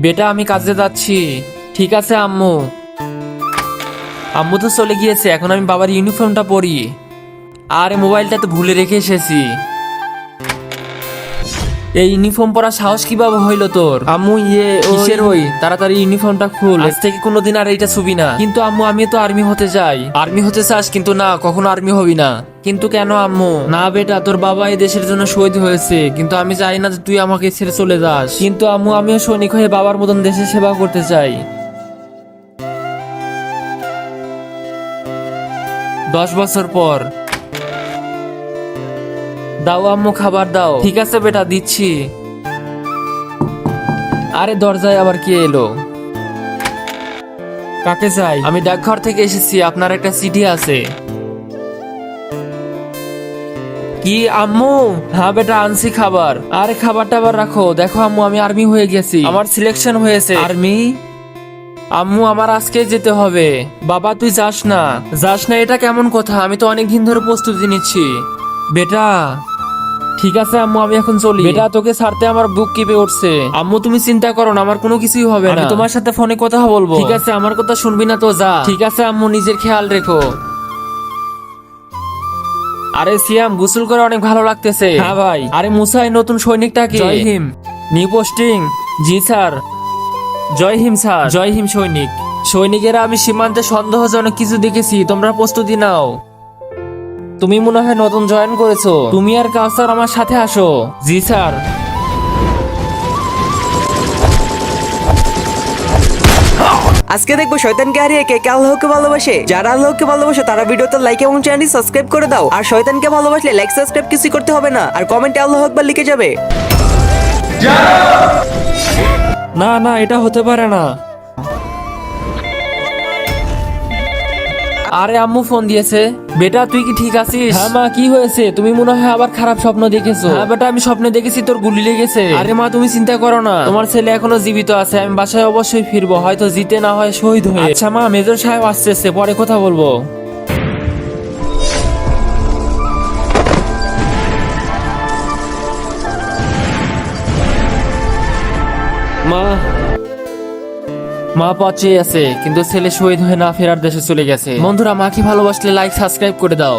বেটা আমি কাজে যাচ্ছি। ঠিক আছে আম্মু। আম্মু তো চলে গিয়েছে, এখন আমি বাবার ইউনিফর্মটা পরি। আরে মোবাইলটা তো ভুলে রেখে এসেছি। এই ইউনিফর্ম পরা সাহস কিভাবে হইলো তোর? আম্মু কিসের ওই? তাড়াতাড়ি ইউনিফর্মটা খুল, আজ থেকে কোনোদিন আর এইটা ছবি না। কিন্তু আম্মু আমি তো আর্মি হতে চাই। আর্মি হতে চাস? কিন্তু না, কখনো আর্মি হবি না। কিন্তু কেন আম্মু? না বেটা, তোর বাবা এই দেশের জন্য শহীদ হয়েছে, কিন্তু আমি চাই না যে তুই আমাকে ছেড়ে চলে যাস। কিন্তু আম্মু আমিও সৈনিক হয়ে বাবার মতন দেশের সেবা করতে চাই। 10 বছর পর। দাও আম্মু, খাবার দাও। ঠিক আছে বেটা, দিচ্ছি। আরে দরজায় আবার কে এলো? কাকে চাই? আমি ডাকঘর থেকে এসেছি, আপনার একটা চিঠি আছে। কি আম্মু? হ্যাঁ বেটা, আনছি খাবার। আরে খাবারটা আবার রাখো। দেখো আম্মু, আমি আর্মি হয়ে গেছি, আমার সিলেকশন হয়েছে। আর্মি? আম্মু আমার আজকে যেতে হবে। বাবা তুই যাস না। যাস না এটা কেমন কথা? আমি তো অনেক দিন ধরে প্রস্তুতি নিচ্ছি। বেটা ঠিক আছে আম্মু, আমি এখন চলি। বেটা তোকে ছাড়তে আমার বুক কেঁপে উঠছে। আম্মু তুমি চিন্তা করো না, আমার কোনো কিছুই হবে না। আমি তোমার সাথে ফোনে কথা বলবো। ঠিক আছে, আমার কথা শুনবি না তো যা। ঠিক আছে আম্মু, নিজের খেয়াল রেখো। আরে সিয়াম, গোসল করে অনেক ভালো লাগতেছে। হ্যাঁ ভাই। আরে মুসাই, নতুন সৈনিকটা কি? জয় হিম। New posting? জি স্যার। জয় হিম স্যার। জয় হিম সৈনিক। সৈনিকেরা আমি সীমান্তে সন্দেহজনক কিছু দেখেছি, তোমরা প্রস্তুতি নাও। তুমি মনে হয় নতুন জয়েন করেছো, তুমি আর কাউসার আমার সাথে আসো। জি স্যার। আজকে দেখবো শয়তানকে হারিয়ে কে কে আল্লাহকে ভালোবাসে। যারা আল্লাহকে ভালোবাসে তারা ভিডিওতে লাইক এবং চ্যানেলটি সাবস্ক্রাইব করে দাও। আর শয়তানকে ভালোবাসলে লাইক সাবস্ক্রাইব কিছু করতে হবে না, আর কমেন্টে আল্লাহ আকবার লিখে যাবে। না না, এটা হতে পারে না। আরে আম্মু ফোন দিয়েছে। বেটা তুই কি ঠিক আছিস? হ্যাঁ মা, কি হয়েছে? তুমি মনে হয় আবার খারাপ স্বপ্ন দেখেছো। হ্যাঁ বেটা, আমি স্বপ্নে দেখেছি তোর গুলি লেগেছে। আরে মা তুমি চিন্তা করো না, তোমার ছেলে এখনো জীবিত আছে। আমি বাসায় অবশ্যই ফিরবো, হয়তো জিতে না হয় শহীদ হয়ে। আচ্ছা মা, মেজর সাহেব আসতেছে, পরে কথা বলবো। মা মা পচে আছে, কিন্তু ছেলে শহীদ হয়ে না ফেরার দেশে চলে গেছে। বন্ধুরা, মাকে ভালোবাসলে লাইক সাবস্ক্রাইব করে দাও।